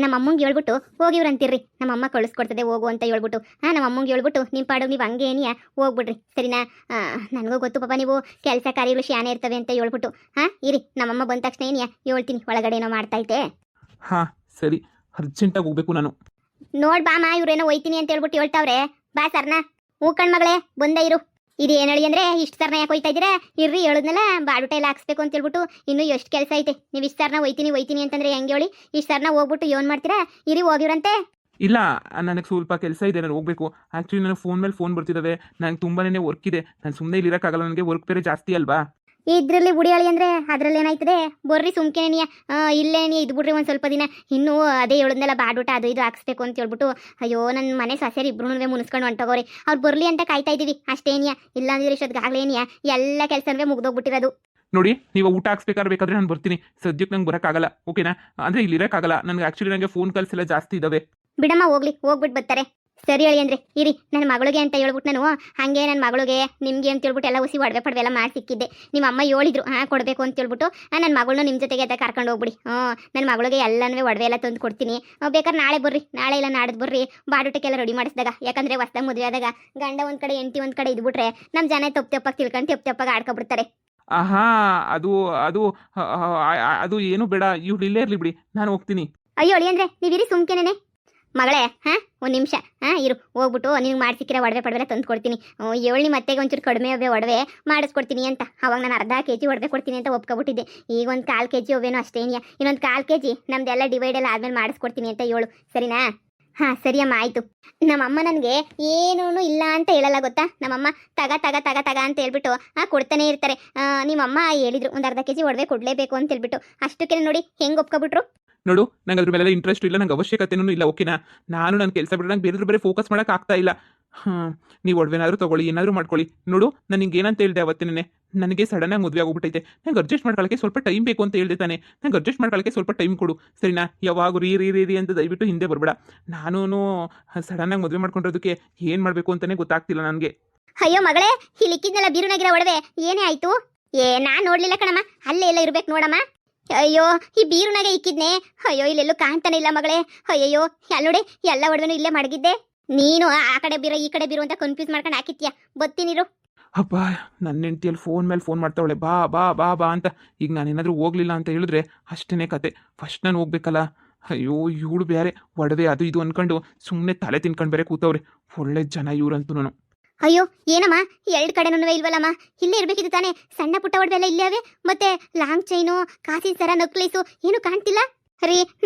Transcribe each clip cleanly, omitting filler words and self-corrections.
ನಮ್ಮ ಅಮ್ಮಂಗೆ ಹೇಳ್ಬಿಟ್ಟು ಹೋಗಿವ್ರಂತೀರ್ರಿ. ನಮ್ಮ ಅಮ್ಮ ಕಳಿಸ್ಕೊಡ್ತದೆ ಹೋಗು ಅಂತ ಹೇಳ್ಬಿಟ್ಟು ನಮ್ಮ ಅಮ್ಮಂಗೆ ಹೇಳ್ಬಿಟ್ಟು ನಿಮ್ಮ ಪಾಡು ನೀವು ಹಂಗೆ ಏನಿಯಾ ಹೋಗ್ಬಿಡ್ರಿ ಸರಿನಾ. ನನಗೂ ಗೊತ್ತು ಪಾಪ ನೀವು ಕೆಲಸ ಕಾರ್ಯಗಳು ಶಾನೆ ಇರ್ತವೆ ಅಂತ ಹೇಳ್ಬಿಟ್ಟು ಇರಿ ನಮ್ಮಮ್ಮ ಬಂದ ತಕ್ಷಣ ಏನಿಯಾ ಹೇಳ್ತೀನಿ ಒಳಗಡೆ ಏನೋ ಮಾಡ್ತೈತೆ. ಹಾಂ ಸರಿ, ಅರ್ಜೆಂಟಾಗಿ ಹೋಗ್ಬೇಕು ನಾನು. ನೋಡ್ ಬಾಮ ಇವ್ರೇನೋ ಒಯ್ತೀನಿ ಅಂತ ಹೇಳ್ಬಿಟ್ಟು ಹೇಳ್ತಾವ್ರೆ. ಬಾ ಸರ್ನ. ಹೂ ಕಣ್ಮಗಳೇ ಬಂದ ಇರು. ಇದು ಏನು ಹೇಳಿ ಅಂದ್ರೆ ಇಷ್ಟು ಸರ್ನ ಯಾಕೆ ಹೋಯ್ತಾ ಇದ್ದೀರಾ? ಇರ್ರಿ ಹೇಳಿದ್ನಲ್ಲ ಬಾಡುಟ ಎಲ್ಲ ಹಾಕ್ಸ್ಬೇಕು ಅಂತ ಹೇಳ್ಬಿಟ್ಟು ಇನ್ನೂ ಎಷ್ಟು ಕೆಲಸ ಐತೆ. ನೀವು ಇಷ್ಟು ಸರ್ನ ಒಯ್ತೀನಿ ಅಂತಂದ್ರೆ ಹೆಂಗೆ ಹೇಳಿ? ಇಷ್ಟು ಸರ್ನ ಹೋಗ್ಬಿಟ್ಟು ಏನು ಮಾಡ್ತೀರಾ? ಇರಿ ಹೋಗಿವ್ರಂತೆ. ಇಲ್ಲ, ನನಗೆ ಸ್ವಲ್ಪ ಕೆಲಸ ಇದೆ, ನಾನು ಹೋಗಬೇಕು. ಆ್ಯಕ್ಚುಲಿ ನನಗೆ ಫೋನ್ ಮೇಲೆ ಫೋನ್ ಬರ್ತಿದ್ದಾವೆ, ನನಗೆ ತುಂಬಾ ವರ್ಕ್ ಇದೆ. ನಾನು ಸುಮ್ಮನೆ ಇಲ್ಲಿರೋಕ್ಕಾಗಲ್ಲ, ನನಗೆ ವರ್ಕ್ ಬೇರೆ ಜಾಸ್ತಿ ಅಲ್ವಾ. ಇದ್ರಲ್ಲಿ ಬುಡಿಯಾಳಿ ಅಂದ್ರೆ ಅದ್ರಲ್ಲಿ ಏನಾಯ್ತದೆ? ಬರ್ರಿ ಸುಮ್ಕೆನೆನಿಯ ಇಲ್ಲೇನಿ ಇದು ಬಿಡ್ರಿ ಒಂದು ಸ್ವಲ್ಪ ದಿನ. ಇನ್ನೂ ಅದೇ ಹೇಳಿದ್ನಲ್ಲ ಬಾಡುಟ ಅದು ಇದು ಹಾಕ್ಸ್ಬೇಕು ಅಂತ ಹೇಳ್ಬಿಟ್ಟು. ಅಯ್ಯೋ ನನ್ನ ಮನೆ ಸೊಸೆರು ಇಬ್ರು ಮುನಿಸ್ಕೊಂಡು ಹೊಂಟೋಗೋರಿ. ಅವ್ರು ಬರಲಿ ಅಂತ ಕಾಯ್ತಾ ಇದ್ದೀವಿ ಅಷ್ಟೇನಿಯ. ಇಲ್ಲ ಅಂದ್ರೆ ಇಷ್ಟೊತ್ತಿಗಾಗ್ಲೇನಿಯ ಎಲ್ಲ ಕೆಲಸವೇ ಮುಗ್ದೋಗ್ಬಿಟ್ಟಿರೋದು. ನೋಡಿ, ನೀವು ಊಟ ಬೇಕಾದ್ರೆ ನಾನು ಬರ್ತೀನಿ. ಸದ್ಯಕ್ಕೆ ನಂಗೆ ಬರೋಕ್ಕಾಗಲ್ಲ, ಓಕೆನಾ? ಅಂದರೆ ಇಲ್ಲಿ ಇರೋಕ್ಕಾಗಲ್ಲ ನನಗೆ. ಆ್ಯಕ್ಚುಲಿ ನನಗೆ ಫೋನ್ ಕಾಲ್ಸ್ ಎಲ್ಲ ಜಾಸ್ತಿ ಇದ್ದಾವೆ. ಬಿಡಮ್ಮ ಹೋಗ್ಲಿ, ಹೋಗ್ಬಿಟ್ಟು ಬರ್ತಾರೆ. ಸರಿ ಹೇಳಿ ಅಂದ್ರೆ ಇರಿ. ನನ್ನ ಮಗಳಿಗೆ ಅಂತ ಹೇಳ್ಬಿಟ್ಟು ನಾನು ಹಾಗೆ ನನ್ನ ಮಗಳಿಗೆ ನಿಮಗೆ ಅಂತ ಹೇಳ್ಬಿಟ್ಟು ಎಲ್ಲ ಹುಸಿ ಒಡವೆ ಪಡವೆ ಎಲ್ಲ ಮಾಡಿ ಸಿಕ್ಕಿದ್ದೆ. ನಿಮ್ಮ ಅಮ್ಮ ಹೇಳಿದ್ರು ಕೊಡಬೇಕು ಅಂತ ಹೇಳ್ಬಿಟ್ಟು ನನ್ನ ಮಗಳನ್ನ ನಿಮ್ಮ ಜೊತೆಗೆ ಅಂತ ಕರ್ಕೊಂಡು ಹೋಗ್ಬಿಡಿ. ನನ್ನ ಮಗಳಿಗೆ ಎಲ್ಲನೂ ಒಡವೆ ಎಲ್ಲ ತಂದು ಕೊಡ್ತೀನಿ. ಬೇಕಾದ್ರೆ ನಾಳೆ ಬರ್ರಿ, ನಾಳೆ ಇಲ್ಲ ನಾಡ್ದು ಬರ್ರಿ. ಬಾಡುಟಕ್ಕೆಲ್ಲ ರೆಡಿ ಮಾಡಿಸಿದಾಗ. ಯಾಕಂದರೆ ಹೊಸ್ದಾಗ ಮದುವೆ ಆದಾಗ ಗಂಡ ಒಂದು ಕಡೆ ಹೆಂಡತಿ ಒಂದು ಕಡೆ ಇದ್ಬಿಟ್ರೆ ನಮ್ಮ ಜನ ತಪ್ಪಾಗಿ ತಿಳ್ಕೊಂಡು ತಪ್ಪಾಗಿ ಆಡ್ಕೊಬಿಡ್ತಾರೆ. ಆಹಾ, ಅದು ಅದು ಅದು ಏನು ಬೇಡ, ಇವ್ರು ಇಲ್ಲೇ ಇರಲಿ ಬಿಡಿ, ನಾನು ಹೋಗ್ತೀನಿ. ಅಯ್ಯೋ ಹೇಳಿ ಅಂದ್ರೆ ನೀವಿರಿ ಸುಮ್ಕೆನೆ. ಮಗಳೇ ಒಂದು ನಿಮಿಷ ಇರು. ಹೋಗ್ಬಿಟ್ಟು ನಿನಗೆ ಮಾಡಿಸಿಕ್ಕಿರೋ ಒಡವೆ ಪಡವೆ ತಂದು ಕೊಡ್ತೀನಿ. ಏಳ್ನಿ ಮತ್ತೆಗೆ ಒಂಚೂರು ಕಡಿಮೆ ಒಡವೆ ಮಾಡಿಸ್ಕೊಡ್ತೀನಿ ಅಂತ. ಅವಾಗ ನಾನು ಅರ್ಧ ಕೆಜಿ ಒಡವೆ ಕೊಡ್ತೀನಿ ಅಂತ ಒಪ್ಕೊಬಿಟ್ಟಿದ್ದೆ. ಈಗ ಒಂದು 1/4 ಕೆಜಿ ಒವೇನೋ ಅಷ್ಟೇನಿಯ. ಇನ್ನೊಂದು 1/4 ಕೆಜಿ ನಮ್ದೆಲ್ಲ ಡಿವೈಡ್ ಎಲ್ಲ ಆದ್ಮೇಲೆ ಮಾಡಿಸ್ಕೊಡ್ತೀನಿ ಅಂತ ಹೇಳು, ಸರಿನಾ? ಸರಿಯಮ್ಮ ಆಯಿತು. ನಮ್ಮಮ್ಮ ನನಗೆ ಏನೂ ಇಲ್ಲ ಅಂತ ಹೇಳಲ್ಲ ಗೊತ್ತಾ. ನಮ್ಮಮ್ಮ ತಗ ತಗ ತಗ ತಗ ಅಂತ ಹೇಳ್ಬಿಟ್ಟು ಕೊಡ್ತಾನೆ ಇರ್ತಾರೆ. ನಿಮ್ಮಮ್ಮ ಹೇಳಿದ್ರು ಒಂದು ಅರ್ಧ ಕೆಜಿ ಒಡವೆ ಕೊಡಲೇಬೇಕು ಅಂತ ಹೇಳ್ಬಿಟ್ಟು. ಅಷ್ಟಕ್ಕೆ ನೋಡಿ ಹೆಂಗೆ ಒಪ್ಕೊಬಿಟ್ರು. ನೋಡು, ನಂಗೆ ಅದ್ರ ಮೇಲೆ ಇಂಟ್ರೆಸ್ಟ್ ಇಲ್ಲ, ನಂಗೆ ಅವಶ್ಯಕತೆನೂ ಇಲ್ಲ, ಓಕೆನಾ? ನಾನು ನನ್ನ ಕೆಲಸ ಬಿಟ್ಟು ನಂಗೆ ಬೇರೆ ಫೋಕಸ್ ಮಾಡೋಕೆ ಆಗ್ತಾ ಇಲ್ಲ. ನೀವು ಒಡವೆನಾದರೂ ತೊಗೊಳ್ಳಿ, ಏನಾದರೂ ಮಾಡ್ಕೊಳ್ಳಿ. ನೋಡು, ನನಗೆ ಏನಂತ ಹೇಳಿದೆ ಅವತ್ತೇನೆ, ನನಗೆ ಸಡನ್ನಾಗಿ ಮದುವೆ ಆಗೋಗ್ಬಿಟ್ಟೈತೆ. ನಂಗೆ ಅಡ್ಜಸ್ಟ್ ಮಾಡ್ಕೊಳ್ಳೋಕ್ಕೆ ಸ್ವಲ್ಪ ಟೈಮ್ ಬೇಕು ಅಂತ ಹೇಳಿದೆ ತಾನೆ. ನಂಗೆ ಅಡ್ಜಸ್ಟ್ ಮಾಡ್ಕೊಳ್ಳೋಕ್ಕೆ ಸ್ವಲ್ಪ ಟೈಮ್ ಕೊಡು, ಸರಿನಾ? ಯಾವಾಗ ರೀ ಅಂತ ದಯವಿಟ್ಟು ಹಿಂದೆ ಬರಬೇಡ. ನಾನು ಸಡನ್ನಾಗಿ ಮದುವೆ ಮಾಡ್ಕೊಂಡಿರೋದಕ್ಕೆ ಏನು ಮಾಡಬೇಕು ಅಂತಲೇ ಗೊತ್ತಾಗ್ತಿಲ್ಲ ನನಗೆ. ಅಯ್ಯೋ ಮಗಳೇ, ಇಲ್ಲಿ ಇಕ್ಕಿದ್ನಲ್ಲ ಬೀರುನಾಗಿರೋ ಒಡವೆ ಏನೇ ಆಯಿತು? ನಾನು ನೋಡಲಿಲ್ಲ ಕಣಮ್ಮ, ಅಲ್ಲೇ ಎಲ್ಲ ಇರ್ಬೇಕು ನೋಡಮ್ಮ. ಅಯ್ಯೋ ಈ ಬೀರುನಾಗೆ ಇಕ್ಕಿದ್ನೆ. ಅಯ್ಯೋ ಇಲ್ಲೆಲ್ಲೂ ಕಾಣ್ತಾನೆ ಇಲ್ಲ ಮಗಳೇ. ಅಯ್ಯಯ್ಯೋ ಅಲ್ಲಿ ನೋಡಿ, ಎಲ್ಲ ಒಡವೆನೂ ಇಲ್ಲೇ ಮಡಗಿದ್ದೆ. ನೀನು ಆ ಕಡೆ ಬೀರೋ ಈ ಕಡೆ ಬೀರೋ ಅಂತ ಕನ್ಫ್ಯೂಸ್ ಮಾಡ್ಕೊಂಡು ಹಾಕಿತ್ಯಾ. ಬತ್ತೀನಿರು. ಅಪ್ಪ, ನನ್ನ ಹೆಂಡತಿಯಲ್ಲಿ ಫೋನ್ ಮೇಲೆ ಫೋನ್ ಮಾಡ್ತಾವಳೆ, ಬಾ ಬಾ ಬಾ ಬಾ ಅಂತ. ಈಗ ನಾನೇನಾದರೂ ಹೋಗ್ಲಿಲ್ಲ ಅಂತ ಹೇಳಿದ್ರೆ ಅಷ್ಟೇ ಕತೆ. ಫಸ್ಟ್ ನಾನು ಹೋಗ್ಬೇಕಲ್ಲ. ಅಯ್ಯೋ ಇವಳು ಬೇರೆ ಒಡವೆ ಅದು ಇದು ಅಂದ್ಕೊಂಡು ಸುಮ್ಮನೆ ತಲೆ ತಿನ್ಕೊಂಡು ಬೇರೆ ಕೂತವ್ರೆ. ಒಳ್ಳೆ ಜನ ಇವ್ರಂತೂ. ನಾನು ಅಯ್ಯೋ ಏನಮ್ಮ 2 ಕಡೆನೂ ಇಲ್ವಲ್ಲಮ್ಮ? ಇಲ್ಲೇ ಇರ್ಬೇಕಿತ್ತು ತಾನೇ. ಸಣ್ಣ ಪುಟ್ಟ ಒಡವೆ ಎಲ್ಲ ಇಲ್ಲೇ ಅವೆ. ಮತ್ತೆ ಲಾಂಗ್ ಚೈನು, ಕಾಸಿನ ಸರ, ನಕ್ಲೀಸು ಏನು ಕಾಣ್ತಿಲ್ಲ ರೀ.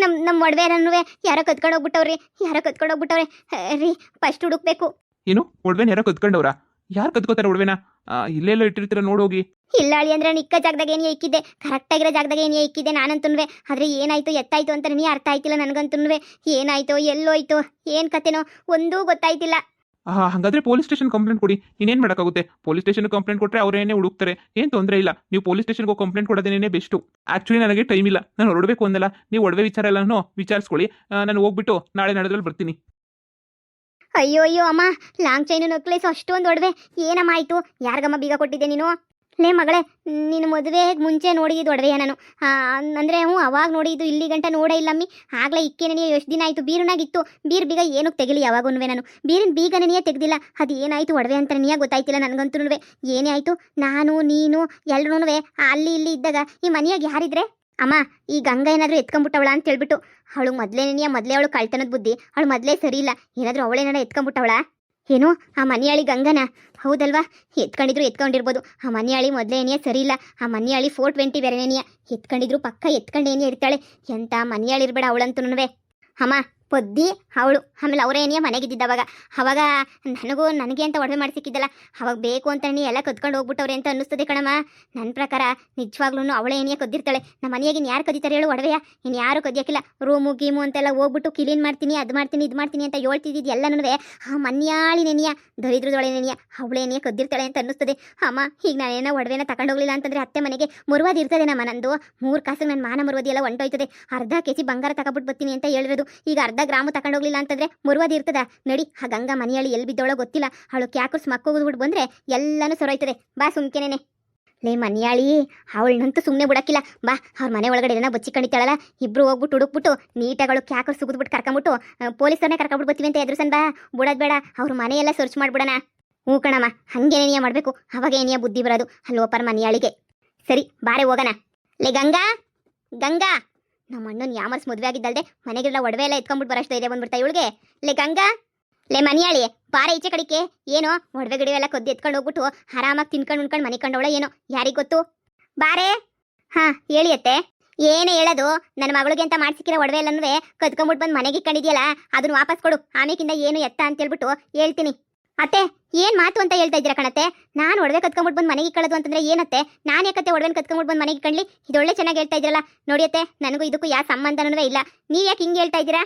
ನಮ್ಮ ಒಡವೆನೂ ಯಾರೋ ಕತ್ಕೊಂಡು ಹೋಗ್ಬಿಟ್ಟವ್ರೆ ರೀ. ಫಸ್ಟ್ ಹುಡುಕ್ಬೇಕು. ಏನು ಒಡವೆನ ಯಾರೋ ಕತ್ಕೊಂಡವ್ರಾ? ಯಾರು ಕತ್ಕೋತಾರೆ ಒಡವೆನ? ಇಲ್ಲೆಲ್ಲ ಇಟ್ಟಿರ್ತೀರ ನೋಡೋಗಿ. ಇಲ್ಲ ಅಳಿ ಅಂದ್ರೆ ನಿಕ್ಕ ಜಾಗದಾಗ ಏನೇ ಇಕ್ಕಿದ್ದೆ, ಕರೆಕ್ಟಾಗಿರೋ ಜಾಗದಾಗ ಏನೇ ಇಕ್ಕಿದ್ದೆ ನಾನಂತುನ್ವೆ. ಆದರೆ ಏನಾಯ್ತು ಎತ್ತಾಯ್ತು ಅಂತ ನನಗೆ ಅರ್ಥ ಆಯ್ತಿಲ್ಲ ನನಗಂತುನ್ವೆ. ಏನಾಯ್ತೋ ಎಲ್ಲೋಯ್ತು ಏನು ಕತೆನೋ ಒಂದೂ ಗೊತ್ತಾಯ್ತಿಲ್ಲ. ಹಾಗಾದ್ರೆ ಪೊಲೀಸ್ ಸ್ಟೇಷನ್ ಕಂಪ್ಲೇಂಟ್ ಕೊಡಿ. ಇನ್ನೇನು ಮಾಡೋಕ್ಕಾಗುತ್ತೆ? ಪೊಲೀಸ್ ಸ್ಟೇಷನ್ ಕಂಪ್ಲೇಂಟ್ ಕೊಟ್ಟರೆ ಅವರೇನೇ ಹುಡುಕ್ತಾರೆ, ಏನು ತೊಂದರೆ ಇಲ್ಲ. ನೀವು ಪೊಲೀಸ್ ಸ್ಟೇಷನ್ಗೆ ಕಂಪ್ಲೇಂಟ್ ಕೊಡೋದೇನೇ ಬೆಸ್ಟು. ಆ್ಯಕ್ಚುಲಿ ನನಗೆ ಟೈಮ್ ಇಲ್ಲ, ನಾನು ಹೊರಡಬೇಕು ಅಂದಲ್ಲ. ನೀವು ಒಡವೆ ವಿಚಾರ ಎಲ್ಲನೂ ವಿಚಾರಿಸ್ಕೊಳ್ಳಿ. ನಾನು ಹೋಗ್ಬಿಟ್ಟು ನಾಳೆ ನಡೆದ್ರಲ್ಲಿ ಬರ್ತೀನಿ. ಅಯ್ಯೋ ಅಮ್ಮ, ಲಾಂಗ್ ಚೈನು ನಕ್ಲೇಸು ಅಷ್ಟೊಂದು ಒಡವೆ ಏನಮ್ಮ ಆಯಿತು? ಯಾರಿಗಮ್ಮ ಬೀಗ ಕೊಟ್ಟಿದ್ದೆ ನೀನು? ಲೇ ಮಗಳೇ, ನೀನು ಮದುವೆಗೆ ಮುಂಚೆ ನೋಡಿದ್ದು ಒಡವೆಯ ನಾನು? ಅಂದರೆ ಅವಾಗ ನೋಡಿದ್ದು, ಇಲ್ಲಿ ಗಂಟ ನೋಡೇ ಇಲ್ಲಮ್ಮಿ. ಆಗಲೇ ಇಕ್ಕೆ ನನಗೆ ಎಷ್ಟು ದಿನ ಆಯಿತು. ಬೀರುನಾಗಿತ್ತು. ಬೀಗ ಏನಕ್ಕೆ ತೆಗಿಲಿ ಯಾವಾಗೂ ನಾನು? ಬೀರಿನ ಬೀಗ ನನಗೆ ತೆಗ್ದಿಲ್ಲ. ಅದು ಏನಾಯಿತು ಒಡವೆ ಅಂತ ನನಗೆ ಗೊತ್ತಾಯ್ತಿಲ್ಲ ನನಗಂತೂ. ಏನೇ ಆಯಿತು? ನಾನು ನೀನು ಎಲ್ಲರೂ ಅಲ್ಲಿ ಇಲ್ಲಿ ಇದ್ದಾಗ ಈ ಮನೆಯಾಗ ಯಾರಿದ್ರೆ? ಅಮ್ಮ, ಈ ಗಂಗಾ ಏನಾದರೂ ಎತ್ಕೊಂಡ್ಬಿಟ್ಟವಳ ಅಂತ ಹೇಳ್ಬಿಟ್ಟು. ಅವಳು ಮೊದಲೇ ಅವಳು ಕಳ್ತನದ ಬುದ್ಧಿ. ಅವಳು ಮೊದಲೇ ಸರಿ ಇಲ್ಲ. ಏನಾದರೂ ಅವಳೇನಾರ ಎತ್ಕೊಂಡ್ಬಿಟ್ಟವಳ ಏನೋ? ಆ ಮನೆಯಾಳಿ ಗಂಗನ? ಹೌದಲ್ವಾ? ಎತ್ಕೊಂಡಿರ್ಬೋದು. ಆ ಮನೆಯಾಳಿ ಮೊದಲೇನಿಯೇ ಸರಿ ಇಲ್ಲ. ಆ ಮನೆಯಾಳಿ 420 ಬೇರೆನೇನಿಯ. ಎತ್ಕೊಂಡಿದ್ರು ಪಕ್ಕ ಎತ್ಕೊಂಡೇನಿಯೇ ಇರ್ತಾಳೆ. ಎಂಥ ಮನೆಯಾಳಿ ಇರಬೇಡ ಅವಳಂತೂ. ಅಮ್ಮ ಪೊದ್ದಿ ಅವಳು. ಆಮೇಲೆ ಅವರೇನಿಯ ಮನೆಗಿದ್ದಿದ್ದವಾಗ. ಅವಾಗ ನನಗೆ ಅಂತ ಒಡವೆ ಮಾಡಿ ಸಿಕ್ಕಿದ್ದಲ್ಲ. ಅವಾಗ ಬೇಕು ಅಂತ ಎಲ್ಲ ಕದ್ಕೊಂಡು ಹೋಗ್ಬಿಟ್ಟವ್ರೆ ಅಂತ ಅನ್ನಿಸ್ತದೆ ಕಣಮ್ಮ. ನನ್ನ ಪ್ರಕಾರ ನಿಜವಾಗ್ಲೂ ಅವಳೇ ಏನಿಯ ಕದ್ದಿರ್ತಾಳೆ. ನಮ್ಮ ಮನೆಯಾಗಿನ ಯಾರು ಕದೀತಾರೆ ಹೇಳು ಒಡವೆಯ? ಇನ್ನು ಯಾರು ಕದಿಯೋಕ್ಕಿಲ್ಲ. ರೂಮು ಗೀಮು ಅಂತೆಲ್ಲ ಹೋಗ್ಬಿಟ್ಟು ಕ್ಲೀನ್ ಮಾಡ್ತೀನಿ, ಅದು ಮಾಡ್ತೀನಿ, ಇದು ಮಾಡ್ತೀನಿ ಅಂತ ಹೇಳ್ತಿದ್ದಿದ್ದು ಎಲ್ಲನೂ ಆ ಮನೆಯಾಳಿ ನೆನೆಯ ದರಿದ್ರದೊಳೆ ನೆನೆಯ ಅವಳೇನಿಯ ಕದ್ದಿರ್ತಾಳೆ ಅಂತ ಅನ್ನಿಸ್ತದೆ. ಅಮ್ಮ, ಈಗ ನಾನೇನೋ ಒಡವೆನ ತಗೊಂಡೋಗ್ಲಿಲ್ಲ ಅಂತಂದರೆ ಅತ್ತೆ ಮನೆಗೆ ಮುರುವಾದಿ ಇರ್ತದೆ ನಮ್ಮ. ನಂದು 3 ಕಾಸಿಗೆ ನನ್ನ ಮಾನ ಮರುವಾದಿ ಎಲ್ಲ ಹೊಂಟೋಯ್ತದೆ. ಅರ್ಧ ಕೆಜಿ ಬಂಗಾರ ತಗೊಬಿಟ್ಟು ಬರ್ತೀನಿ ಅಂತ ಹೇಳಿರೋದು. ಈಗ ಅರ್ಧ ಗ್ರಾಮು ತಗೊಂಡೋಗ್ಲಿಲ್ಲ ಅಂತಂದ್ರೆ ಮುರುವಾದಿ ಇರ್ತದ? ನಡಿ, ಆ ಗಂಗಾ ಮನೆಯಾಳಿ ಎಲ್ಲಿ ಬಿದ್ದೋಳೋ ಗೊತ್ತಿಲ್ಲ. ಅವಳು ಕ್ಯಾಕರ್ಸ್ ಮಕ್ಕೋಗ್ಬಿಟ್ಟು ಬಂದ್ರೆ ಎಲ್ಲನೂ ಸೊರೋಯ್ತದೆ. ಬಾ ಸುಮ್ಕೆನೇನೆ. ಲೇ ಮನ್ಯಾಳಿ, ಅವಳನ್ನಂತೂ ಸುಮ್ಮನೆ ಬಿಡಕ್ಕಿಲ್ಲ. ಬಾ, ಅವ್ರ ಮನೆ ಒಳಗಡೆ ಏನೋ ಬಚ್ಚಿ ಕಣಿತಾಳಲ್ಲ, ಇಬ್ರು ಹೋಗ್ಬಿಟ್ಟು ಹುಡುಕ್ಬಿಟ್ಟು ನೀಟಾಗಳು ಕ್ಯಾಕರ್ ಸುಗಿದ್ಬಿಟ್ಟು ಕರ್ಕೊಂಬಿಟ್ಟು ಪೊಲೀಸರನ್ನೇ ಕರ್ಕೊಂಬಿಟ್ಟು ಬರ್ತೀವಿ ಅಂತ ಎದುರುಸನ್ ಬಾ. ಬಿಡೋದ್ ಬೇಡ, ಅವ್ರ ಮನೆಯೆಲ್ಲ ಸರ್ಚ್ ಮಾಡ್ಬಿಡಣ. ಹ್ಞೂ ಕಣಮ್ಮ, ಹಂಗೇನೇನಿಯ ಮಾಡಬೇಕು, ಅವಾಗ ಏನಿಯ ಬುದ್ಧಿ ಬರೋದು ಅಲ್ವಪ್ಪರ ಮನ್ಯಾಳಿಗೆ. ಸರಿ ಬಾರೆ ಹೋಗೋಣ. ಲೇ ಗಂಗಾ, ಗಂಗಾ, ನಮ್ಮ ಅಣ್ಣನ ಯಾಮರ್ಸ್ ಮದುವೆ ಆಗಿದ್ದಲ್ದೆ ಮನೆಗೆಲ್ಲ ಒಡವೆ ಎಲ್ಲ ಎತ್ಕೊಂಡ್ಬಿಟ್ಟು ಬರೋಷ್ಟು ಧೈರ್ಯ ಬಂದ್ಬಿಡ್ತಾ ಇವಳಿಗೆ. ಲೇ ಗಂಗಾ, ಲೇ ಮನ್ಯಾಳಿ, ಬಾರ ಈಚೆ ಕಡಿಕೆ. ಏನೋ ಒಡವೆ ಗಿಡವೆ ಎಲ್ಲ ಕೊದ್ದು ಎತ್ಕೊಂಡು ಹೋಗ್ಬಿಟ್ಟು ಆರಾಮಾಗಿ ತಿನ್ಕೊಂಡು ಉಣ್ಕೊಂಡು ಮನೆ ಕಂಡವಳ ಏನೋ, ಯಾರಿಗೆ ಗೊತ್ತು. ಬಾರೆ. ಹಾ ಹೇಳಿ ಅತ್ತೆ. ಏನೇ ಹೇಳೋದು, ನನ್ನ ಮಗಳಿಗೆ ಅಂತ ಮಾಡ್ಸಿಕ್ಕಿರೋ ಒಡವೆ ಎಲ್ಲನೂ ಕದ್ಕೊಂಬಿಟ್ಟು ಬಂದು ಮನೆಗೆ ಇಟ್ಕೊಂಡಿದ್ಯಲ್ಲ, ಅದನ್ನ ವಾಪಸ್ ಕೊಡು, ಆಮೇಕಿಂದ ಏನು ಎತ್ತ ಅಂತ ಹೇಳ್ಬಿಟ್ಟು ಹೇಳ್ತೀನಿ. ಅತ್ತೆ ಏನ್ ಮಾತು ಅಂತ ಹೇಳ್ತಾ ಇದ್ದೀರಾ ಕಣತ್ತೆ? ನಾನು ಒಡವೆ ಕತ್ಕೊಂಡ್ಬಿಟ್ಟು ಬಂದು ಮನೆಗೆ ಇಕ್ಕಳೋದು ಅಂತಂದ್ರೆ ಏನತ್ತೆ? ನಾನು ಯಾಕತ್ತೆ ಒಡವೆನ ಕತ್ಕೊಂಡ್ಬಿಟ್ಟು ಬಂದು ಮನೆಗೆ ಇಟ್ಕೊಂಡ್ಲಿ? ಇದೊಳ್ಳೆ ಚೆನ್ನಾಗಿ ಹೇಳ್ತಾ ಇದ್ದೀರಲ್ಲ. ನೋಡಿಯತ್ತೆ, ನನಗೂ ಇದಕ್ಕೂ ಯಾವ ಸಂಬಂಧನೂ ಇಲ್ಲ. ನೀವ್ ಯಾಕೆ ಹಿಂಗೆ ಹೇಳ್ತಾ ಇದ್ದೀರಾ?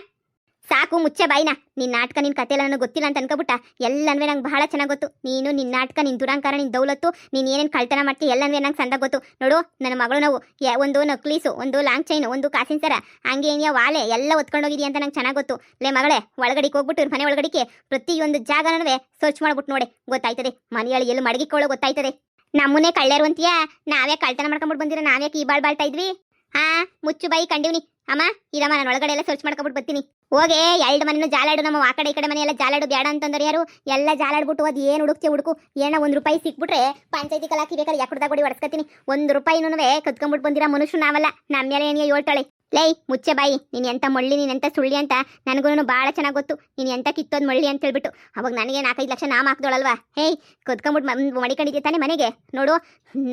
ಸಾಕು ಮುಚ್ಚೆ ಬಾಯಿನ. ನಿನ್ನ ನಾಟಕ, ನಿನ್ನ ಕತೆ ಎಲ್ಲ ನನಗೆ ಗೊತ್ತಿಲ್ಲ ಅಂತ ಅನ್ಕೋಬಿಟ್ಟ. ಎಲ್ಲನವೇ ನಂಗೆ ಬಹಳ ಚೆನ್ನಾಗಿ ಗೊತ್ತು. ನೀನು ನಿನ್ನ ನಾಟಕ, ನಿನ್ನ ದುರಾಂಕಾರ, ನಿನ್ನ ದೌಲತ್ತು, ನೀನು ಏನೇನು ಕಳ್ತನ ಮಾಡ್ತೀವಿ ಎಲ್ಲನವೇ ನಂಗೆ ಸಂದಾಗ ಗೊತ್ತು. ನೋಡು, ನನ್ನ ಮಗಳು ನಾವು ಒಂದು ನಕ್ಲೀಸು, ಒಂದು ಲಾಂಗ್ ಚೈನು, ಒಂದು ಕಾಸಿನ ಸರ, ಹಂಗೆ ಏನಿಯ ವಾಲೆ ಎಲ್ಲ ಒತ್ಕೊಂಡೋಗಿದೀಯ ಅಂತ ನಂಗೆ ಚೆನ್ನಾಗಿ ಗೊತ್ತು. ಲೇ ಮಗಳೇ, ಒಳಗಡಿಗೆ ಹೋಗ್ಬಿಟ್ಟು ಮನೆ ಒಳಗಡಿಕೆ ಪ್ರತಿಯೊಂದು ಜಾಗನೂ ಸರ್ಚ್ ಮಾಡ್ಬಿಟ್ಟು ನೋಡಿ, ಗೊತ್ತಾಯ್ತದೆ. ಮನೆಯಲ್ಲಿ ಎಲ್ಲಿ ಮಡಗಿಕೊಳ್ಳೋ ಗೊತ್ತಾಯ್ತದೆ. ನಮ್ಮನ್ನೇ ಕಳ್ಳರು ಅಂತೀಯಾ? ನಾವೇ ಕಳ್ತನ ಮಾಡ್ಕೊಂಡ್ಬಿಟ್ಟು ಬಂದಿರೋ, ನಾವೇ ಈ ಬಾಳ್ತಾ ಇದ್ವಿ. ಹಾ ಮುಚ್ಚು ಬಾಯಿ, ಕಂಡಿವ್ನಿ. ಅಮ್ಮ ಇರಮ್ಮ, ನಾನು ಒಳಗಡೆ ಎಲ್ಲ ಸರ್ಚ್ ಮಾಡ್ಕೊಬಿಟ್ಟು ಬರ್ತೀನಿ. ಹೋಗೆ, ಎರಡು ಮನೆಯೂ ಜಾಲಾಡು. ನಮ್ಮ ಆ ಕಡೆ ಈ ಕಡೆ ಮನೆಯೆಲ್ಲ ಜಾಲಾಡು ಬೇಡ ಅಂತಂದ್ರೆ ಯಾರು? ಎಲ್ಲ ಜಾಲಾಡ್ಬಿಟ್ಟು ಅದು ಏನು ಹುಡುಕು. ಏನೋ 1 ರೂಪಾಯಿ ಸಿಕ್ಬಿಟ್ರೆ ಪಂಚಾಯತಿ ಕಲಾಕಿ ಬೇಕಾದ್ರೆ ಯಾಕಡ್ದಾಗೊಡಿ ಹೊಡ್ಸ್ಕೊತೀನಿ. 1 ರೂಪಾಯಿನೂ ಕತ್ಕೊಂಡ್ಬಿಟ್ಟು ಬಂದಿರೋ ಮನುಷ್ಯರು ನಾವಲ್ಲ. ನಮ್ಮ ಮೇಲೆ ಏನಿಗೆ ಹೇಳ್ತಾಳೆ. ಲೈ ಮುಚ್ಚೆ ಬಾಯಿ, ನೀನು ಎಂಥ ಮಳ್ಳಿ, ನೀನು ಎಂಥ ಸುಳ್ಳಿ ಅಂತ ನನಗೂ ಭಾಳ ಚೆನ್ನಾಗಿ ಗೊತ್ತು. ನೀನು ಎಂಥ ಕಿತ್ತೋದು ಮಳ್ಳಿ ಅಂತ ಹೇಳ್ಬಿಟ್ಟು ಅವಾಗ ನನಗೆ 4-5 ಲಕ್ಷ ನಾಮ ಹಾಕ್ದೋಳಲ್ವಾ? ಹೇಯ್, ಕತ್ಕೊಂಡ್ಬಿಟ್ಟು ಮಡಿಕೊಂಡಿದ್ದೆ ತಾನೆ ಮನೆಗೆ. ನೋಡು,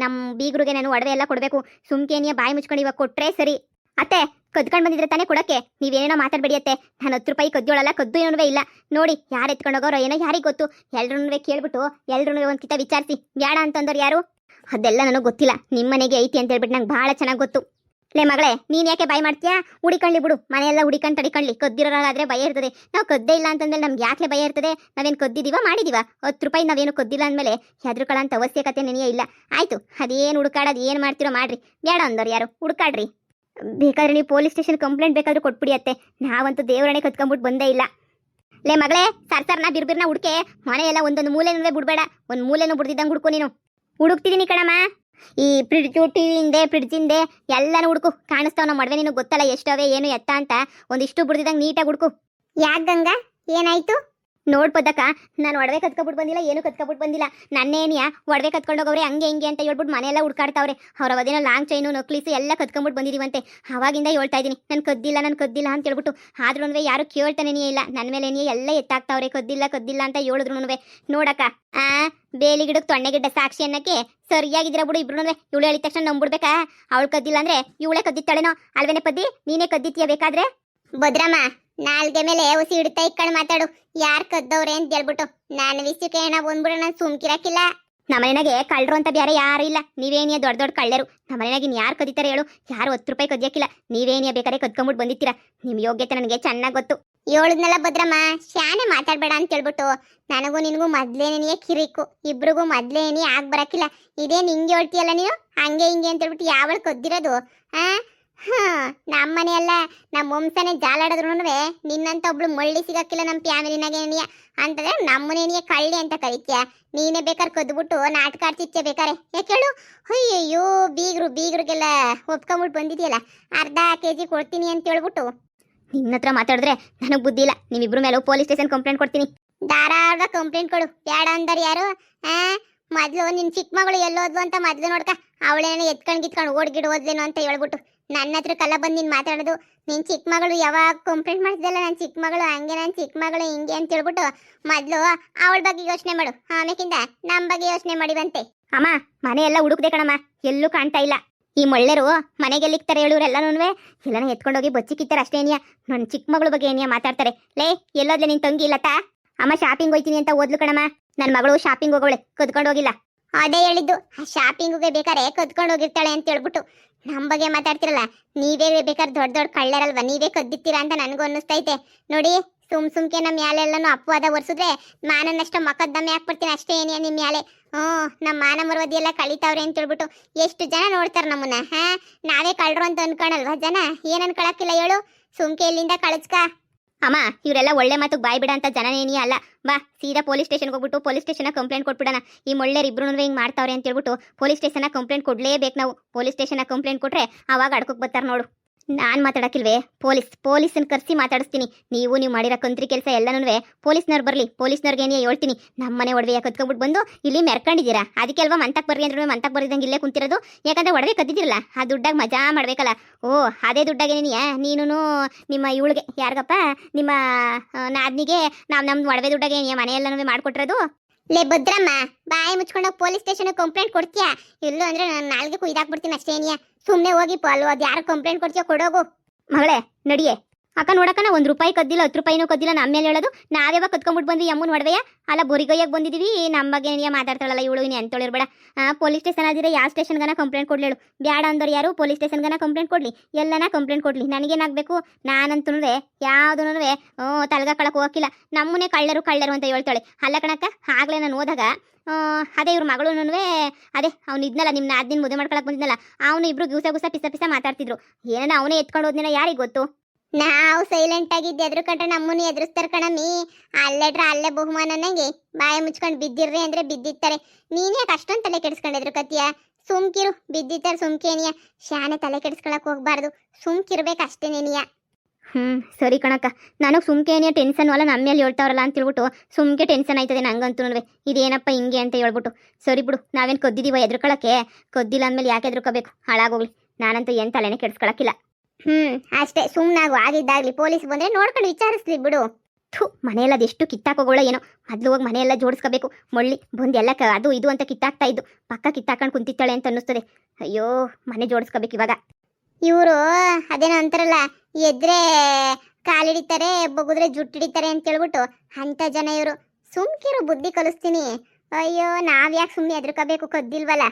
ನಮ್ಮ ಬೀಗರಿಗೆ ನಾನು ಒಡವೆ ಎಲ್ಲ ಕೊಡಬೇಕು. ಸುಮ್ಕೇನಿಯ ಬಾಯಿ ಮುಚ್ಕೊಂಡು ಇವಾಗ ಕೊಟ್ರೆ ಸರಿ. ಅತ್ತೆ ಕದ್ಕೊಂಡು ಬಂದಿದ್ರೆ ತಾನೇ ಕೊಡಕ್ಕೆ. ನೀವೇನೇನೋ ಮಾತಾಡ್ಬೇಡಿಯತ್ತೆ. ನಾನು 10 ರೂಪಾಯಿ ಕದ್ದೋಳಲ್ಲ, ಕದ್ದು ಏನೂ ಇಲ್ಲ. ನೋಡಿ, ಯಾರು ಎತ್ಕೊಂಡೋಗೋರೋ ಏನೋ ಯಾರಿಗೆ ಗೊತ್ತು. ಎಲ್ರೂ ಕೇಳ್ಬಿಟ್ಟು ಎಲ್ರೂ ಒಂದು ಕಿತ ವಿಚಾರಿಸಿ. ಬೇಡ ಅಂತಂದವ್ರು ಯಾರು? ಅದೆಲ್ಲ ನನಗೆ ಗೊತ್ತಿಲ್ಲ. ನಿಮ್ಮ ಮನೆಗೆ ಐತಿ ಅಂತ ಹೇಳ್ಬಿಟ್ಟು ನಂಗೆ ಭಾಳ ಚೆನ್ನಾಗಿ ಗೊತ್ತು. ಲೇ ಮಗಳೇ, ನೀನು ಯಾಕೆ ಬಾಯ್ ಮಾಡ್ತೀಯಾ? ಹುಡಿಕಳ್ಳಿ ಬಿಡು, ಮನೆಯೆಲ್ಲ ಹುಡಿಕೊಂಡು ತಡಿಕಳ್ಳಿ. ಕದ್ದಿರೋರಾದ್ರೆ ಭಯ ಇರ್ತದೆ. ನಾವು ಕದ್ದೇ ಇಲ್ಲ ಅಂತಂದ್ರೆ ನಮ್ಗೆ ಯಾಕೆ ಭಯ ಇರ್ತದೆ? ನಾವೇನು ಕದ್ದಿದ್ದೀವ ಮಾಡಿದೀವ? 10 ರೂಪಾಯಿ ನಾವೇನು ಕದ್ದಿಲ್ಲ ಅಂದಮೇಲೆ ಹೆದರ್ಕೊಳ್ಳೋ ಅಂತ ಅವಶ್ಯಕತೆ ನೆನೆಯೇ ಇಲ್ಲ. ಆಯಿತು, ಅದೇನು ಹುಡುಕಾಡೋದು ಏನು ಮಾಡ್ತಿರೋ ಮಾಡ್ರಿ. ಬೇಡ ಅಂದವ್ರು ಯಾರು? ಹುಡುಕಾಡ್ರಿ. ಬೇಕಾದ್ರೆ ನೀವು ಪೊಲೀಸ್ ಸ್ಟೇಷನ್ ಕಂಪ್ಲೇಂಟ್ ಬೇಕಾದ್ರೂ ಕೊಟ್ಬಿಡಿಯತ್ತೆ. ನಾವಂತೂ ದೇವರಣೆ ಕತ್ಕೊಂಡ್ಬಿಟ್ಟು ಬಂದೇ ಇಲ್ಲ. ಲೇ ಮಗಳೇ, ಸರ್ಸರ್ನ ಬಿರ್ಬಿರ್ನ ಹುಡುಕೆ. ಮನೆಯೆಲ್ಲ ಒಂದೊಂದು ಮೂಲೆನೂ ಬಿಡಬೇಡ. ಒಂದು ಮೂಲೆನೂ ಬಿಡ್ದಿದ್ದಂಗೆ ಹುಡ್ಕೊ ನೀನು. ಹುಡುಕ್ತಿದ್ದೀನಿ ಕಣಮ್ಮ. ಈ ಫ್ರಿಡ್ಜಿಂದೆ ಎಲ್ಲನೂ ಹುಡುಕು. ಕಾಣಿಸ್ತಾವ ನಮ್ಮ ಮಡವೆ. ನಿನಗೆ ಗೊತ್ತಲ್ಲ ಎಷ್ಟವೇ ಏನು ಎತ್ತ ಅಂತ. ಒಂದಿಷ್ಟು ಬಿಡ್ದಿದ್ದಂಗೆ ನೀಟಾಗಿ ಹುಡುಕು. ಯಾಕೆ ಗಂಗಾ, ಏನಾಯ್ತು? ನೋಡ್ಬೋದಕ್ಕ, ನಾನು ಒಡವೆ ಕತ್ಕೊಬಿಟ್ಟು ಬಂದಿಲ್ಲ, ಏನು ಕತ್ಕೊಬಿಟ್ಟು ಬಂದಿಲ್ಲ. ನನ್ನೇನಿಯ ಒಡವೆ ಕತ್ಕೊಂಡೋಗವ್ರೆ ಹಂಗೆ ಹಿಂಗೆ ಅಂತ ಹೇಳ್ಬಿಟ್ಟು ಮನೆಯೆಲ್ಲ ಹುಡ್ಕಾಡ್ತಾವ್ರೆ. ಅವ್ರ ಅವದೇನೋ ಲಾಂಗ್ ಚೈನು ನಕ್ಲೀಸು ಎಲ್ಲ ಕತ್ಕೊಂಡ್ಬಿಟ್ಟು ಬಂದಿದ್ದೀವಂತೆ. ಅವಾಗಿಂದ ಹೇಳ್ತಾ ಇದ್ದೀನಿ, ನಾನು ಕದ್ದಿಲ್ಲ ಅಂತ ಹೇಳ್ಬಿಟ್ಟು. ಆದ್ರೂ ಯಾರು ಕೇಳ್ತಾನೇ ಇಲ್ಲ. ನನ್ನ ಮೇಲೆ ಎಲ್ಲ ಎತ್ತಾಕ್ತಾವ್ರೆ. ಕದ್ದಿಲ್ಲ ಅಂತ ಹೇಳಿದ್ರು ನೋಡಕ್ಕ. ಬೇಲಿ ಗಿಡಕ್ಕೆ ತೊಣ್ಣೆ ಗಿಡ್ಡ ಸಾಕ್ಷಿ ಅನ್ನಕ್ಕೆ ಸರಿಯಾಗಿದ್ದೀರಾ ಬಿಡು ಇಬ್ರು. ಇವಳು ಹೇಳಿದ ತಕ್ಷಣ ನಂಬಿಡ್ಬೇಕಾ? ಅವಳು ಕದ್ದಿಲ್ಲ ಅಂದ್ರೆ ಇವಳೇ ಕದ್ದಿತ್ತಾಳೇನೋ ಅಲ್ವೇನೆ? ಪದ್ದಿ, ನೀನೇ ಕದ್ದಿತ್ತೀಯ ಬೇಕಾದ್ರೆ. ಭದ್ರಮ್ಮ, ನಾಲ್ಗೆ ಮೇಲೆ ಹುಸಿ ಹಿಡ್ತಾ ಇಕ್ಕಳು ಮಾತಾಡು. ಯಾರು ಕದ್ದವ್ರೆ ಅಂತ ಹೇಳ್ಬಿಟ್ಟು ನಾನು ವಿಷಯಕ್ಕೆ ಏನ ಬಂದ್ಬಿಡ. ನಾನು ಸುಮ್ಕಿರಕ್ಕಿಲ್ಲ. ನಮ್ಮನೆಗೆ ಕಳ್ಳರು ಅಂತ ಬೇರೆ ಯಾರು ಇಲ್ಲ. ನೀವೇನಿಯ ದೊಡ್ಡ ಕಳ್ಳರು. ನಮ್ಮನೆಗೆ ಇನ್ನು ಯಾರು ಕದೀತಾರೆ ಹೇಳು? ಯಾರು 10 ರೂಪಾಯಿ ಕದಿಯಕ್ಕಿಲ್ಲ. ನೀವೇನಿಯ ಬೇಕಾದ್ರೆ ಕದ್ಕೊಂಬಿಟ್ಟು ಬಂದಿತ್ತೀರಾ. ನಿಮ್ಮ ಯೋಗ್ಯತೆ ನನಗೆ ಚೆನ್ನಾಗಿ ಗೊತ್ತು. ಹೇಳುದ್ನಲ್ಲ ಭದ್ರಮ್ಮ, ಶಾನೆ ಮಾತಾಡ್ಬೇಡ ಅಂತ ಹೇಳ್ಬಿಟ್ಟು. ನನಗೂ ನಿನಗೂ ಮೊದ್ಲೇನೇ ಕಿರಿಕು. ಇಬ್ರಿಗೂ ಮೊದ್ಲೇನೇ ಆಗ್ ಬರಕ್ಕಿಲ್ಲ. ಇದೇ ನಿಂಗೆ ಹೇಳ್ತೀಯಲ್ಲ ನೀನು, ಹಂಗೆ ಹಿಂಗೆ ಅಂತ ಹೇಳ್ಬಿಟ್ಟು ಯಾವಳು ಕದ್ದಿರೋದು? ನಮ್ಮ ಮನೆಯಲ್ಲ, ನಮ್ಮ ವಂಶನೇ ಜಾಲಾಡಿದ್ರು ನಿನ್ನಂತ ಒಬ್ಳು ಮಳ್ಳಿ ಸಿಗಕ್ಕಿಲ್ಲ ನಮ್ಮ ಫ್ಯಾಮಿಲಿನಾಗೇನಿಯ ಅಂತಂದ್ರೆ ನಮ್ಮನೇನಿಯ ಕಳ್ಳಿ ಅಂತ ಕರಿತೀಯ. ನೀನೇ ಬೇಕಾದ್ರೆ ಕದ್ಬಿಟ್ಟು ನಾಟಕ ಆಡ್ತಿಚ್ಚೆ ಬೇಕಾರೆ. ಯಾಕೆ ಹೇಳು? ಅಯ್ಯಯ್ಯೋ, ಬೀಗ್ರಿಗೆಲ್ಲ ಒಪ್ಕೊಂಬಿಟ್ಟು ಬಂದಿದೆಯಲ್ಲ, ಅರ್ಧ kg ಕೊಡ್ತೀನಿ ಅಂತ ಹೇಳ್ಬಿಟ್ಟು. ನಿನ್ನ ಹತ್ರ ಮಾತಾಡಿದ್ರೆ ನನಗೆ ಬುದ್ಧಿ ಇಲ್ಲ. ನಿಮ್ಮಿಬ್ರು ಮೇಲೆ ಪೊಲೀಸ್ ಸ್ಟೇಷನ್ ಕಂಪ್ಲೇಂಟ್ ಕೊಡ್ತೀನಿ. ಧಾರಾಳ ಕಂಪ್ಲೇಂಟ್ ಕೊಡು. ಬೇಡ ಅಂದಾರ ಯಾರು? ಮೊದ್ಲು ನಿನ್ ಚಿಕ್ಕ ಮಗಳು ಎಲ್ಲೋದ್ಲು ಅಂತ ಮೊದ್ಲು ನೋಡ್ಕ. ಅವಳೇನೋ ಎತ್ಕೊಂಡು ಓಡ್ಗಿಡ್ ಓದ್ಲೇನೋ ಅಂತ ಹೇಳ್ಬಿಟ್ಟು ನನ್ನ ಹತ್ರ ಕಲ್ಲ ಬಂದು ನೀನು ಮಾತಾಡೋದು. ನಿನ್ ಚಿಕ್ಕ ಮಗಳು ಯಾವಾಗ ಕಂಪ್ಲೇಂಟ್ ಮಾಡಿದ್ದಲ್ಲ, ನನ್ನ ಚಿಕ್ಕ ಮಗಳು ಹಂಗೆ, ನನ್ನ ಚಿಕ್ಕ ಮಗಳು ಹಿಂಗೆ ಅಂತ ಹೇಳ್ಬಿಟ್ಟು ಮೊದ್ಲು ಅವಳ ಬಗ್ಗೆ ಯೋಚನೆ ಮಾಡು. ಆಮೇಕಿಂದ ನಮ್ಮ ಬಗ್ಗೆ ಯೋಚನೆ ಮಾಡಿವಂತೆ. ಅಮ್ಮ, ಮನೆಯೆಲ್ಲ ಹುಡುಕ್ದೆ ಕಣಮ್ಮ, ಎಲ್ಲೂ ಕಾಣ್ತಾ ಇಲ್ಲ. ಈ ಮೊಳ್ಳೆರು ಮನೆಗೆಲ್ಲಿಕ್ತಾರೆ ಹೇಳೋರೆಲ್ಲನೂ ಎಲ್ಲನ ಎತ್ಕೊಂಡೋಗಿ ಬಚ್ಚಿಕ್ಕಿತ್ತಾರೆ ಅಷ್ಟೇನಿಯ. ನನ್ನ ಚಿಕ್ಕ ಮಗಳ ಬಗ್ಗೆ ಏನಿಯ ಮಾತಾಡ್ತಾರೆ. ಲೇ, ಎಲ್ಲೋದ್ಲೆ ನಿನ್ ತಂಗಿ ಇಲ್ಲತ್ತಾ? ಅಮ್ಮ ಶಾಪಿಂಗ್ ಹೋಯ್ತೀನಿ ಅಂತ ಓದ್ಲು ಕಣಮ್ಮ. ನನ್ನ ಮಗಳು ಶಾಪಿಂಗ್ ಹೋಗೋಳೆ, ಕದ್ಕೊಂಡು ಹೋಗಿಲ್ಲ. ಅದೇ ಹೇಳಿದ್ದು, ಆ ಶಾಪಿಂಗ್ಗೆ ಬೇಕಾರೆ ಕದ್ಕೊಂಡು ಹೋಗಿರ್ತಾಳೆ ಅಂತ ಹೇಳ್ಬಿಟ್ಟು. ನಮ್ಮ ಬಗ್ಗೆ ಮಾತಾಡ್ತಿರಲ್ಲ, ನೀವೇ ಬೇಕಾದ್ರೆ ದೊಡ್ಡ ಕಳ್ಳರಲ್ವಾ, ನೀವೇ ಕದ್ದಿತ್ತೀರಾ ಅಂತ ನನಗೂ ಅನ್ನಿಸ್ತೈತೆ. ನೋಡಿ, ಸುಮ್ಕೆ ನಮ್ಮ ಮ್ಯಾಲೆಲ್ಲನೂ ಅಪವಾದ ಒರ್ಸಿದ್ರೆ ಮಾನನ್ನಷ್ಟು ಮೊಕದ್ದಮೆ ಹಾಕ್ಬಿಡ್ತೀನಿ ಅಷ್ಟೇ ಏನಿಯ ನಿಮ್ಮ ಮ್ಯಾಲೆ. ನಮ್ಮ ಮಾನ ಮರ್ಯಾದೆ ಎಲ್ಲ ಕಳೀತಾವ್ರೆ ಅಂತ ಹೇಳ್ಬಿಟ್ಟು ಎಷ್ಟು ಜನ ನೋಡ್ತಾರೆ ನಮ್ಮನ್ನ. ನಾವೇ ಕಳ್ಳರು ಅಂತ ಅನ್ಕೊಳಲ್ವಾ ಜನ? ಏನ್ ಅನ್ಕೊಳಕ್ಕಿಲ್ಲ ಹೇಳು? ಸುಮ್ಕೆ ಇಲ್ಲಿಂದ ಕಳಿಸ್ಕ. ಅಮ್ಮ ಇವರೆಲ್ಲ ಒಳ್ಳೆ ಮಾತು ಬಾಯ್ ಬಿಡ ಅಂತ ಜನನೇನಿ ಅಲ್ಲ. ಬಾ ಸೀದಾ ಪೊಲೀಸ್ ಸ್ಟೇಷನ್ಗೆ ಹೋಗ್ಬಿಟ್ಟು ಪೊಲೀಸ್ ಸ್ಟೇಷನ್ ಕಂಪ್ಲೇಂಟ್ ಕೊಟ್ಬಿಡೋಣ. ಈ ಮೊಳ್ಳೆರಿಬ್ರು ಹಿಂಗೆ ಮಾಡ್ತಾವ್ರೆ ಅಂತ ಹೇಳ್ಬಿಟ್ಟು ಪೊಲೀಸ್ ಸ್ಟೇಷನ್ ಕಂಪ್ಲೇಂಟ್ ಕೊಡ್ಲೇಬೇಕು ನಾವು. ಪೊಲೀಸ್ ಸ್ಟೇಷನ್ ಕಂಪ್ಲೇಂಟ್ ಕೊಟ್ರೆ ಅವಾಗ ಅಡ್ಕೋಕ್ ಬರ್ತಾರೆ ನೋಡು. ನಾನು ಮಾತಾಡಕ್ಕಿಲ್ವೇ, ಪೊಲೀಸನ್ನ ಕರೆಸಿ ಮಾತಾಡಿಸ್ತೀನಿ. ನೀವು ಮಾಡಿರೋ ಕಂತ್ರಿ ಕೆಲಸ ಎಲ್ಲನೂ ಪೊಲೀಸ್ನವ್ರು ಬರಲಿ, ಪೊಲೀಸ್ನವ್ರಿಗೆ ಏನೇ ಹೇಳ್ತೀನಿ. ನಮ್ಮನೆ ಒಡವೆ ಕತ್ಕೊಬಿಟ್ಟು ಬಂದು ಇಲ್ಲಿ ಮೆರ್ಕೊಂಡಿದ್ದೀರಾ, ಅದಕ್ಕೆ ಅಲ್ವಾ ಮಂತಕ್ಕೆ ಬರ್ರಿ ಅಂದ್ರೆ ಮಂತಕ್ಕೆ ಬರ್ರಿದಂಗೆ ಇಲ್ಲೇ ಕುಂತಿರೋದು. ಯಾಕಂದ್ರೆ ಒಡವೆ ಕದ್ದಿದ್ದೀರಲ್ಲ, ಆ ದುಡ್ಡಾಗ ಮಜಾ ಮಾಡ್ಬೇಕಲ್ಲ. ಓ ಅದೇ ದುಡ್ಡಾಗೇನಿಯಾ ನೀನು ನಿಮ್ಮ ಇವಳಿಗೆ ಯಾರಿಗಪ್ಪ ನಿಮ್ಮ ನಾದ್ನಿಗೆ ನಮ್ಮ ಒಡವೆ ದುಡ್ಡಾಗೇನಿಯಾ ಮನೆಯೆಲ್ಲನೂ ಮಾಡಿಕೊಟ್ಟಿರೋದು. ಲೇ ಭದ್ರಮ್ಮ, ಬಾಯಿ ಮುಚ್ಕೊಂಡೋಗಿ ಪೊಲೀಸ್ ಸ್ಟೇಷನ್ ಕಂಪ್ಲೇಂಟ್ ಕೊಡ್ತೀಯಾ? ಇಲ್ಲೂ ಅಂದ್ರೆ ನಾನು ನಾಲ್ಗೆ ಕುಯ್ದಾಕ್ಬಿಡ್ತೀನಿ ಅಷ್ಟೇನಿಯಾ. ಸುಮ್ಮನೆ ಹೋಗಿ ಅಲ್ವ ಅದು ಯಾರು ಕಂಪ್ಲೇಂಟ್ ಕೊಡ್ತೀಯೋ ಕೊಡೋಗು. ಮಗಳೇ ನಡಿಯೇ. ಅಕ್ಕ ನೋಡಕ್ಕನ 1 ರೂಪಾಯಿ ಕದ್ದಿಲ್ಲ, 10 ರೂಪಾಯಿನೂ ಕದ್ದಿಲ್ಲ. ನಮ್ಮ ಮೇಲೆ ಹೇಳೋದು ನಾವ್ಯಾವಾಗ ಕತ್ಕೊಂಡ್ಬಿಟ್ಟು ಬಂದ್ವಿ ಅಮ್ಮನ ಒಡವೆಯ. ಅಲ್ಲ ಬೊರಿಗೈಯಾಗ ಬಂದಿದ್ದೀವಿ, ನಮ್ಮ ಬಗ್ಗೆ ಏನಿಯಾ ಮಾತಾಡ್ತಾಳಲ್ಲ ಇವಳು. ಇನ್ನು ಎಂತೊಳಿರ್ಬೇಡ. ಪೊಲೀಸ್ ಸ್ಟೇಷನ್ ಆದಿದ್ರೆ ಯಾವ ಸ್ಟೇಷನ್ಗನ ಕಂಪ್ಲೇಂಟ್ ಕೊಡ್ಲೇಳು. ಬ್ಯಾಡ ಅಂದವ್ರು ಯಾರು ಪೊಲೀಸ್ ಸ್ಟೇಷನ್ಗನ ಕಂಪ್ಲೇಂಟ್ ಕೊಡ್ಲಿ, ಎಲ್ಲನ ಕಂಪ್ಲೇಂಟ್ ಕೊಡ್ಲಿ. ನನಗೇನಾಗಬೇಕು? ನಾನಂತೂ ಯಾವುದೂ ತಲೆಗಾಕಳಕ್ಕೆ ಹೋಗಿಲ್ಲ. ನಮ್ಮನ್ನೇ ಕಳ್ಳರು ಅಂತ ಹೇಳ್ತಾಳೆ. ಅಲ್ಲ ಕಣಕ್ಕ, ಆಗ್ಲೇ ನಾನು ಹೋದಾಗ ಅದೇ ಇವ್ರ ಮಗಳು ಅದೇ ಅವ್ನು ಇದ್ನಲ್ಲ ನಿಮ್ಮ ನಾದಿನ ಮದುವೆ ಮಾಡ್ಕೊಳಕ್ ಬಂದಿದ್ನಲ್ಲ, ಅವನು ಇಬ್ರು ಗುಸ ಪಿಸ ಮಾತಾಡ್ತಿದ್ರು. ಏನನ್ನ ಅವನೇ ಎತ್ಕೊಂಡು ಹೋದ್ನೇನ ಯಾರಿಗೆ ಗೊತ್ತು. ನಾವು ಸೈಲೆಂಟ್ ಆಗಿದ್ದೆ, ಎದ್ರುಕೊಂಡ್ರೆ ನಮ್ಮನ್ನು ಎದುರಿಸ್ತಾರೆ ಕಣಮ್ಮಿ. ಅಲ್ಲೇ ಬಹುಮಾನ ನಂಗೆ ಬಾಯಿ ಮುಚ್ಕೊಂಡು ಬಿದ್ದಿರ್ರಿ ಅಂದ್ರೆ ಬಿದ್ದಿರ್ತಾರೆ. ನೀನೇ ಅಷ್ಟೊಂದು ತಲೆ ಕೆಡಿಸ್ಕೊಂಡಿದ್ರು ಕತಿಯ. ಸುಮ್ಕಿರು, ಬಿದ್ದಿರ್ತಾರೆ ಸುಮ್ಕೇನಿಯ. ಶಾನೆ ತಲೆ ಕೆಡಿಸ್ಕೊಳಕ್ ಹೋಗ್ಬಾರ್ದು, ಸುಮ್ಕಿರ್ಬೇಕು ಅಷ್ಟೇನೇನಿಯ. ಸರಿ ಕಣಕ್ಕ, ನನಗೆ ಸುಮ್ಕೇನಿಯ ಟೆನ್ಷನ್ ಅಲ್ಲ, ನಮ್ಮ ಮೇಲೆ ಹೇಳ್ತಾವ್ರಲ್ಲ ಅಂತ ಹೇಳ್ಬಿಟ್ಟು ಸುಮ್ಕೆ ಟೆನ್ಷನ್ ಆಯ್ತದೆ ನಂಗಂತೂ. ಇದೇನಪ್ಪ ಹಿಂಗೆ ಅಂತ ಹೇಳ್ಬಿಟ್ಟು. ಸರಿ ಬಿಡು, ನಾವೇನು ಕದ್ದಿದೀವ ಎದ್ರುಕೊಳಕ್ಕೆ? ಕದ್ದಿಲ್ಲ ಅಂದಮೇಲೆ ಯಾಕೆ ಎದ್ರುಕೋಬೇಕು? ಹಾಳಾಗೋಗ್ಲಿ. ನಾನಂತೂ ಏನು ತಲೆನೇ ಕೆಡಿಸ್ಕೊಳಕ್ಕಿಲ್ಲ. ಅಷ್ಟೇ, ಸುಮ್ಮನಾಗು. ಆಗಿದ್ದಾಗ್ಲಿ ಪೊಲೀಸ್ ಬಂದ್ರೆ ನೋಡ್ಕೊಂಡು ವಿಚಾರಿಸ್ಲಿ ಬಿಡು. ಮನೆಯೆಲ್ಲ ಅದೆಷ್ಟು ಕಿತ್ತಾಕೋಗಳೋ ಏನೋ. ಮೊದಲು ಹೋಗಿ ಮನೆಯೆಲ್ಲ ಜೋಡಿಸ್ಕೋಬೇಕು. ಮೊಳ್ಳಿ ಬಂದು ಎಲ್ಲ ಅದು ಇದು ಅಂತ ಕಿತ್ತಾಕ್ತಾ ಇದ್ದು, ಪಕ್ಕ ಕಿತ್ತಾಕೊಂಡು ಕುಂತಿತ್ತಾಳೆ ಅಂತ ಅನ್ನಿಸ್ತದೆ. ಅಯ್ಯೋ, ಮನೆ ಜೋಡಿಸ್ಕೋಬೇಕು ಇವಾಗ. ಇವರು ಅದೇನೋ ಅಂತಾರಲ್ಲ, ಎದ್ರೆ ಕಾಲಿಡಿತಾರೆ, ಬಗುದ್ರೆ ಜುಟ್ಟಿಡಿತಾರೆ ಅಂತ ಹೇಳ್ಬಿಟ್ಟು ಅಂತ ಜನ ಇವರು. ಸುಮ್ಕಿರು, ಬುದ್ಧಿ ಕಲಿಸ್ತೀನಿ. ಅಯ್ಯೋ, ನಾವ್ಯಾಕೆ ಸುಮ್ಮನೆ ಎದ್ರಕೋಬೇಕು? ಕದ್ದಿಲ್ವಲ್ಲ.